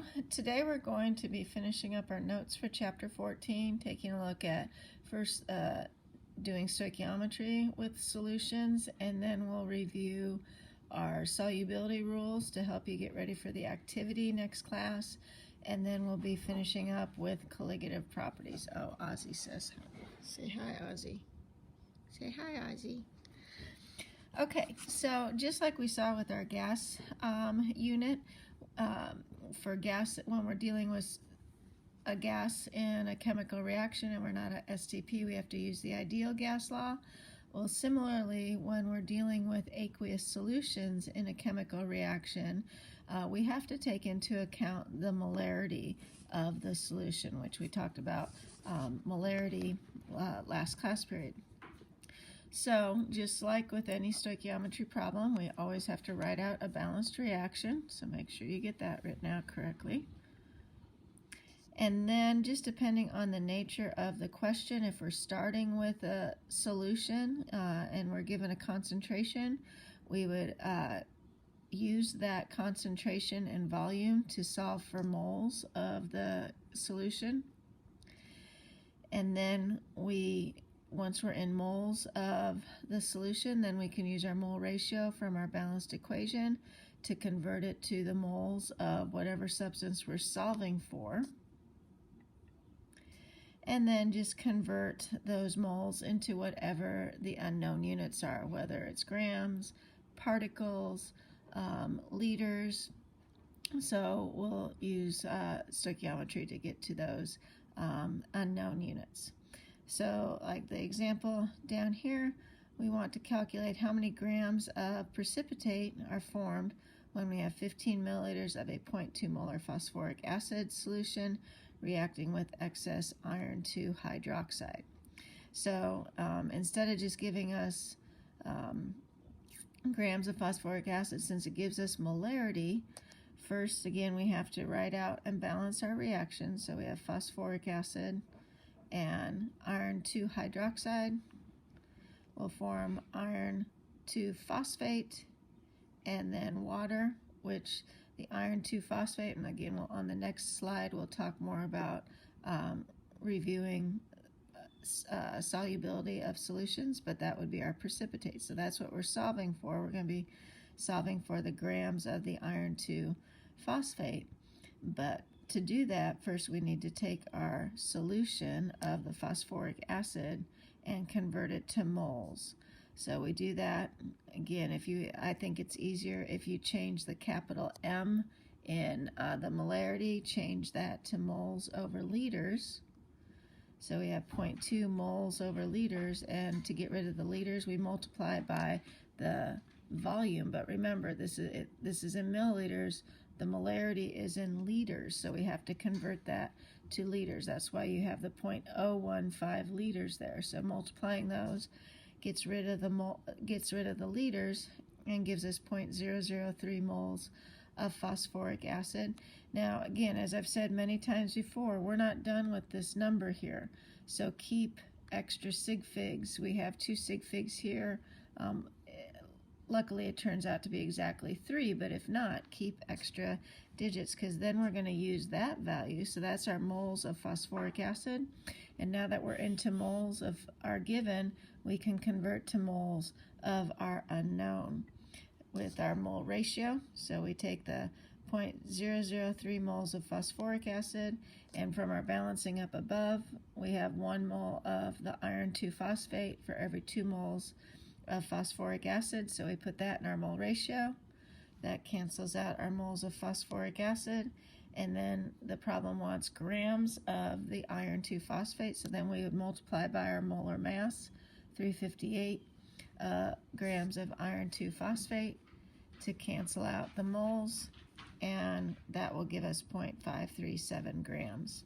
So today we're going to be finishing up our notes for chapter 14, taking a look at first doing stoichiometry with solutions, and then we'll review our solubility rules to help you get ready for the activity next class, and then we'll be finishing up with colligative properties. Oh, Ozzy says, say hi, Ozzy. Say hi, Ozzy. Okay, so just like we saw with our gas unit, for gas, when we're dealing with a gas in a chemical reaction and we're not at STP, we have to use the ideal gas law. Well, similarly, when we're dealing with aqueous solutions in a chemical reaction, we have to take into account the molarity of the solution, which we talked about molarity last class period. So just like with any stoichiometry problem, we always have to write out a balanced reaction, so make sure you get that written out correctly. And then just depending on the nature of the question, if we're starting with a solution and we're given a concentration, we would use that concentration and volume to solve for moles of the solution. And then once we're in moles of the solution, then we can use our mole ratio from our balanced equation to convert it to the moles of whatever substance we're solving for. And then just convert those moles into whatever the unknown units are, whether it's grams, particles, liters. So we'll use stoichiometry to get to those unknown units. So like the example down here, we want to calculate how many grams of precipitate are formed when we have 15 milliliters of a 0.2 molar phosphoric acid solution reacting with excess iron 2 hydroxide. So instead of just giving us grams of phosphoric acid, since it gives us molarity, first again we have to write out and balance our reaction. So we have phosphoric acid and iron 2 hydroxide will form iron 2 phosphate and then water, which the iron 2 phosphate, and again on the next slide we'll talk more about reviewing solubility of solutions, but that would be our precipitate. So that's what we're solving for. We're going to be solving for the grams of the iron 2 phosphate, but to do that, first we need to take our solution of the phosphoric acid and convert it to moles. So we do that, again, I think it's easier if you change the capital M in the molarity, change that to moles over liters. So we have 0.2 moles over liters, and to get rid of the liters, we multiply by the volume. But remember, this is in milliliters. The molarity is in liters, so we have to convert that to liters. That's why you have the 0.015 liters there. So multiplying those gets rid of the liters and gives us 0.003 moles of phosphoric acid. Now, again, as I've said many times before, we're not done with this number here. So keep extra sig figs. We have 2 sig figs here. Luckily, it turns out to be exactly 3, but if not, keep extra digits, because then we're going to use that value. So that's our moles of phosphoric acid. And now that we're into moles of our given, we can convert to moles of our unknown with our mole ratio. So we take the 0.003 moles of phosphoric acid, and from our balancing up above, we have 1 mole of the iron 2 phosphate for every 2 moles of phosphoric acid, so we put that in our mole ratio. That cancels out our moles of phosphoric acid, and then the problem wants grams of the iron 2 phosphate, so then we would multiply by our molar mass, 358 grams of iron 2 phosphate, to cancel out the moles, and that will give us 0.537 grams.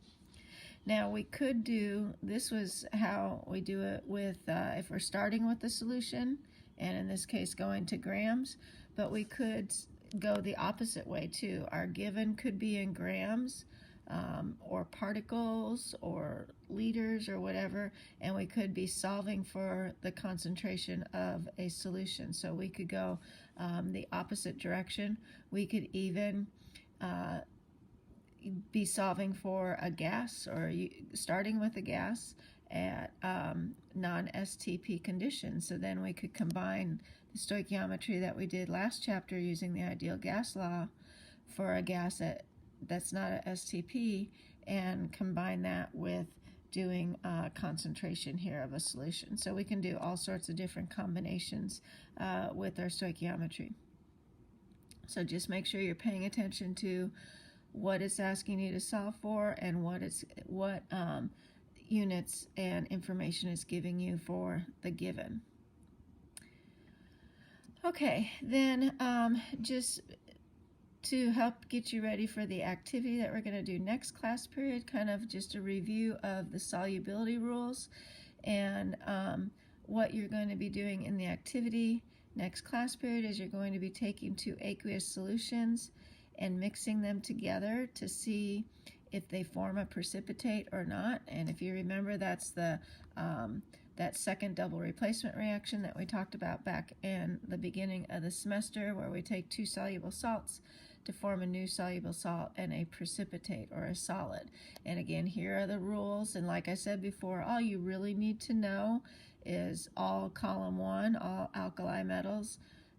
Now we could do, this was how we do it with, if we're starting with the solution, and in this case going to grams, but we could go the opposite way too. Our given could be in grams, or particles, or liters, or whatever, and we could be solving for the concentration of a solution. So we could go the opposite direction. We could even be solving for a gas, or starting with a gas at non-STP conditions. So then we could combine the stoichiometry that we did last chapter using the ideal gas law for a gas that's not a STP, and combine that with doing concentration here of a solution. So we can do all sorts of different combinations with our stoichiometry. So just make sure you're paying attention to what it's asking you to solve for, and what units and information it's giving you for the given. Okay, then just to help get you ready for the activity that we're going to do next class period, kind of just a review of the solubility rules and what you're going to be doing in the activity next class period is you're going to be taking two aqueous solutions and mixing them together to see if they form a precipitate or not. And if you remember, that's the that second double replacement reaction that we talked about back in the beginning of the semester, where we take two soluble salts to form a new soluble salt and a precipitate or a solid. And again, here are the rules. And like I said before, all you really need to know is all column 1, all alkali metals,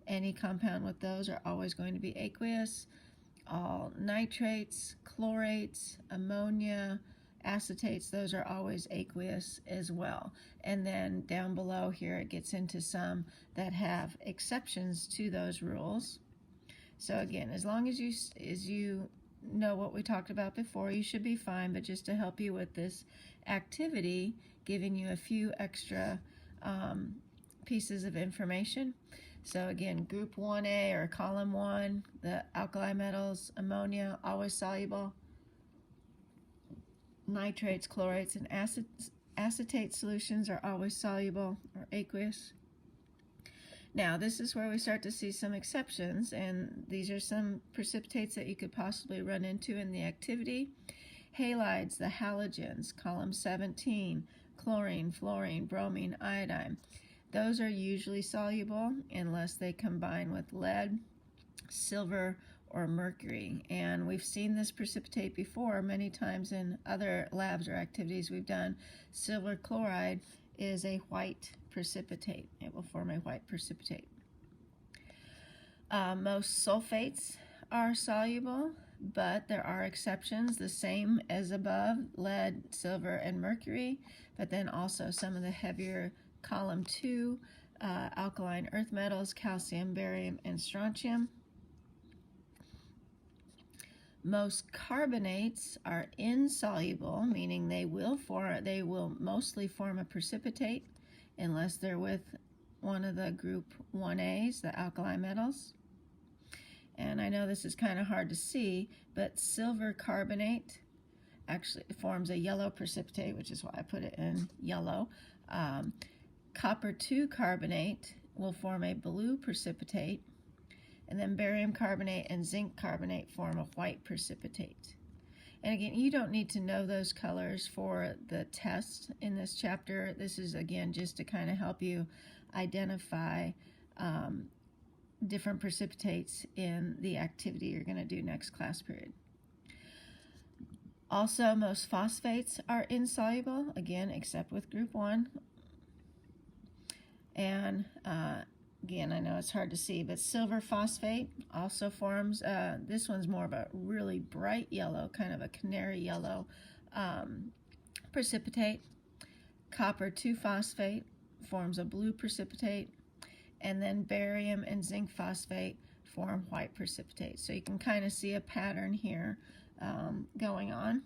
any compound with those are always going to be aqueous. All nitrates, chlorates, ammonia, acetates, those are always aqueous as well. And then down below here it gets into some that have exceptions to those rules. So again, as long as you know what we talked about before, you should be fine. But just to help you with this activity, giving you a few extra pieces of information. So again, group 1A or column 1, the alkali metals, ammonia, always soluble. Nitrates, chlorates, and acetate solutions are always soluble or aqueous. Now, this is where we start to see some exceptions, and these are some precipitates that you could possibly run into in the activity. Halides, the halogens, column 17, chlorine, fluorine, bromine, iodine. Those are usually soluble unless they combine with lead, silver, or mercury. And we've seen this precipitate before many times in other labs or activities we've done. Silver chloride is a white precipitate. It will form a white precipitate. Most sulfates are soluble, but there are exceptions, the same as above, lead, silver, and mercury, but then also some of the heavier column 2 alkaline earth metals, calcium, barium, and strontium. Most carbonates are insoluble, meaning they will mostly form a precipitate unless they're with one of the group 1As, the alkali metals. And I know this is kind of hard to see, but silver carbonate actually forms a yellow precipitate, which is why I put it in yellow. Copper 2 carbonate will form a blue precipitate, and then barium carbonate and zinc carbonate form a white precipitate. And again, you don't need to know those colors for the test in this chapter. This is, again, just to kind of help you identify different precipitates in the activity you're going to do next class period. Also, most phosphates are insoluble, again, except with group 1. And again, I know it's hard to see, but silver phosphate also forms, this one's more of a really bright yellow, kind of a canary yellow precipitate. Copper 2 phosphate forms a blue precipitate, and then barium and zinc phosphate form white precipitate. So you can kind of see a pattern here going on.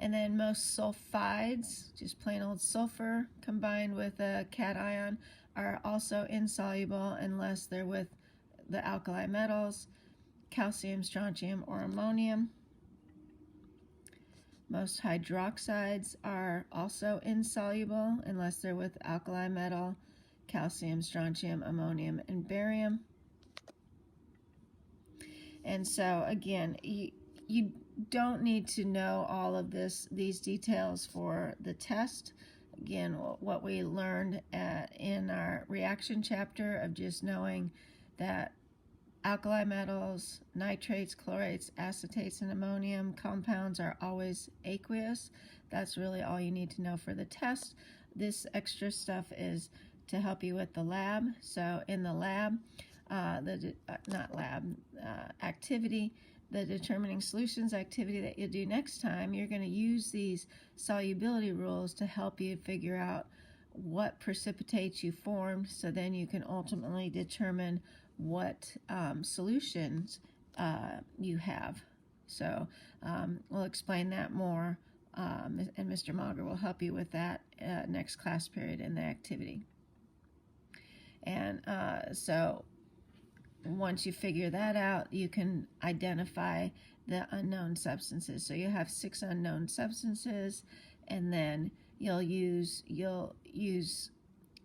And then most sulfides, just plain old sulfur combined with a cation, are also insoluble unless they're with the alkali metals, calcium, strontium, or ammonium. Most hydroxides are also insoluble unless they're with alkali metal, calcium, strontium, ammonium, and barium. And so again, you don't need to know all of these details for the test. Again, what we learned in our reaction chapter of just knowing that alkali metals, nitrates, chlorates, acetates, and ammonium compounds are always aqueous. That's really all you need to know for the test. This extra stuff is to help you with the lab. So in the lab, activity, the determining solutions activity that you do next time, you're going to use these solubility rules to help you figure out what precipitates you formed, so then you can ultimately determine what solutions you have. So we'll explain that more, and Mr. Mauger will help you with that next class period in the activity. And so once you figure that out, you can identify the unknown substances. So you have 6 unknown substances, and then you'll use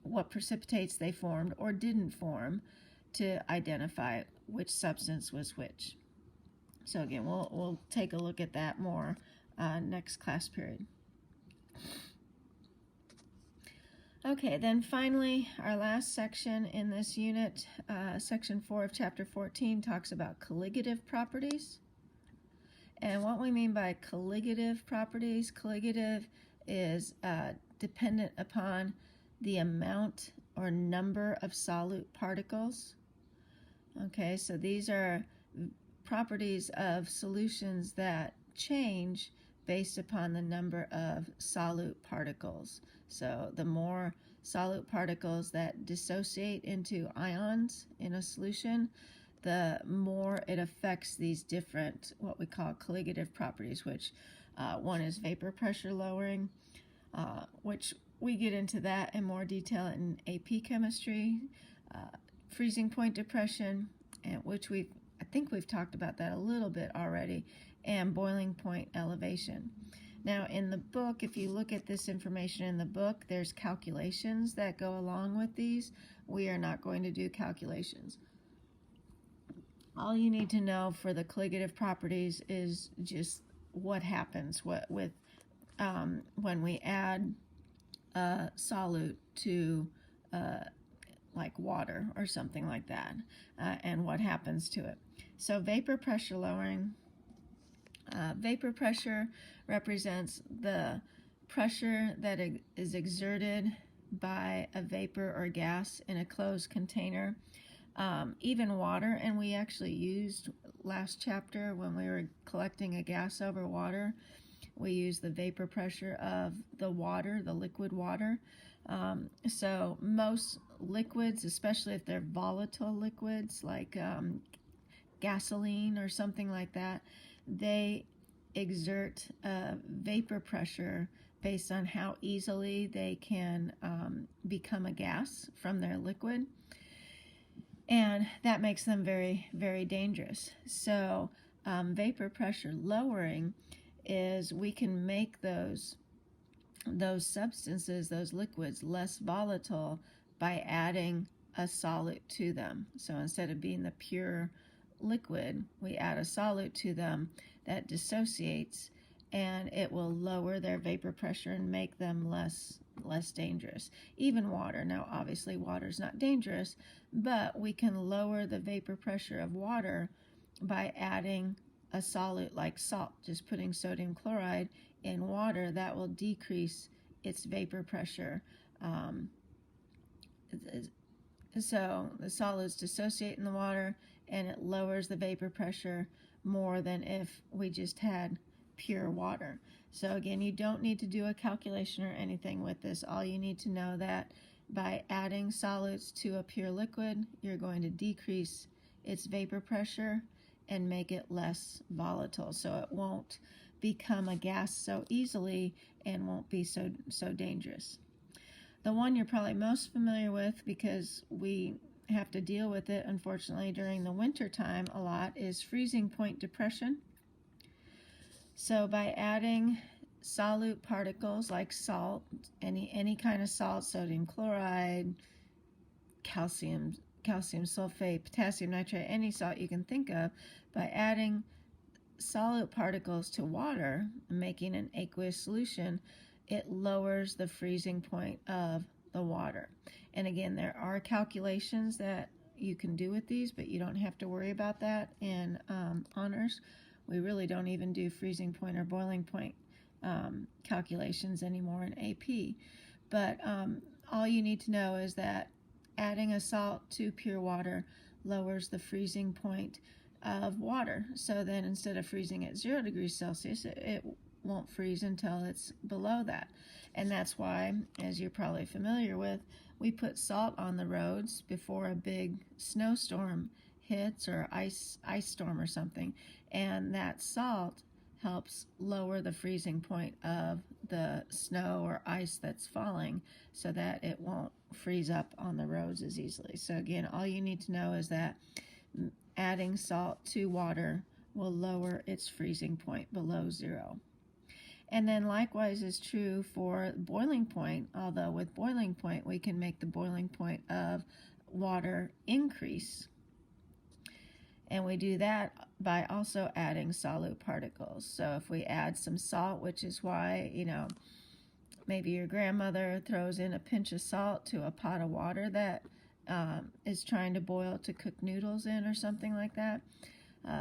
what precipitates they formed or didn't form to identify which substance was which. So again, we'll take a look at that more next class period. Okay, then finally, our last section in this unit, section 4 of chapter 14, talks about colligative properties. And what we mean by colligative properties, colligative is dependent upon the amount or number of solute particles. Okay, so these are properties of solutions that change based upon the number of solute particles. So the more solute particles that dissociate into ions in a solution, the more it affects these different, what we call colligative properties, which one is vapor pressure lowering, which we get into that in more detail in AP chemistry, freezing point depression, and which I think we've talked about that a little bit already, and boiling point elevation. Now in the book, if you look at this information in the book, there's calculations that go along with these. We are not going to do calculations. All you need to know for the colligative properties is just what happens when we add solute to like water or something like that, and what happens to it. So vapor pressure lowering. Vapor pressure represents the pressure that is exerted by a vapor or gas in a closed container. Even water, and we actually used last chapter when we were collecting a gas over water, we used the vapor pressure of the water, the liquid water. So most liquids, especially if they're volatile liquids like gasoline or something like that, they exert vapor pressure based on how easily they can become a gas from their liquid. And that makes them very, very dangerous. So vapor pressure lowering is we can make those substances, those liquids, less volatile by adding a solute to them. So instead of being the pure liquid, we add a solute to them that dissociates, and it will lower their vapor pressure and make them less dangerous. Even water. Now obviously water is not dangerous, but we can lower the vapor pressure of water by adding a solute like salt. Just putting sodium chloride in water, that will decrease its vapor pressure. So the solids dissociate in the water, and it lowers the vapor pressure more than if we just had pure water. So again, you don't need to do a calculation or anything with this. All you need to know that by adding solids to a pure liquid, you're going to decrease its vapor pressure and make it less volatile, so it won't become a gas so easily and won't be so dangerous. The one you're probably most familiar with, because we have to deal with it unfortunately during the winter time a lot, is freezing point depression. So by adding solute particles like salt, any kind of salt, sodium chloride, calcium sulfate, potassium nitrate, any salt you can think of, by adding solute particles to water, making an aqueous solution, it lowers the freezing point of the water. And again, there are calculations that you can do with these, but you don't have to worry about that in honors. We really don't even do freezing point or boiling point calculations anymore in AP. But all you need to know is that adding a salt to pure water lowers the freezing point of water. So then instead of freezing at 0 degrees Celsius, it won't freeze until it's below that. And that's why, as you're probably familiar with, we put salt on the roads before a big snowstorm hits or ice storm or something. And that salt helps lower the freezing point of the snow or ice that's falling so that it won't freeze up on the roads as easily. So again, all you need to know is that adding salt to water will lower its freezing point below 0. And then likewise is true for boiling point, although with boiling point we can make the boiling point of water increase. And we do that by also adding solute particles. So if we add some salt, which is why, maybe your grandmother throws in a pinch of salt to a pot of water that is trying to boil to cook noodles in or something like that.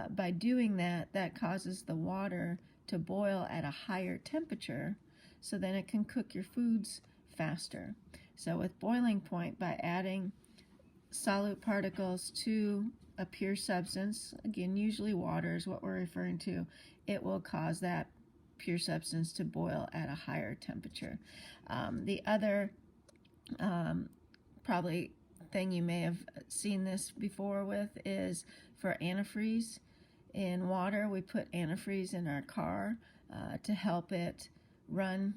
By doing that, that causes the water to boil at a higher temperature, so then it can cook your foods faster. So with boiling point, by adding solute particles to a pure substance, again, usually water is what we're referring to, it will cause that pure substance to boil at a higher temperature. The other probably thing you may have seen this before with is for antifreeze. In water, we put antifreeze in our car to help it run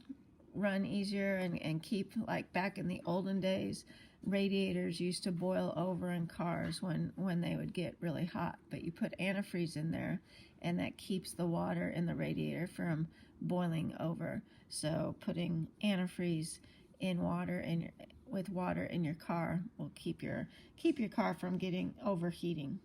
easier and keep, like back in the olden days, radiators used to boil over in cars when they would get really hot. But you put antifreeze in there, and that keeps the water in the radiator from boiling over. So putting antifreeze in water with water in your car will keep your car from getting overheating.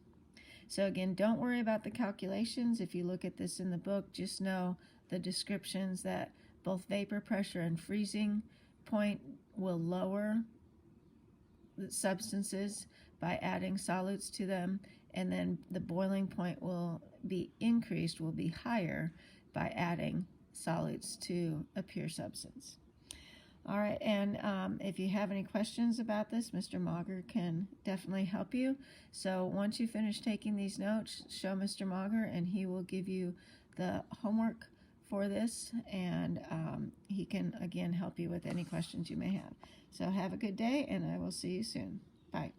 So again, don't worry about the calculations. If you look at this in the book, just know the descriptions that both vapor pressure and freezing point will lower the substances by adding solutes to them, and then the boiling point will be increased, will be higher by adding solutes to a pure substance. All right, and if you have any questions about this, Mr. Mauger can definitely help you. So once you finish taking these notes, show Mr. Mauger, and he will give you the homework for this, and he can, again, help you with any questions you may have. So have a good day, and I will see you soon. Bye.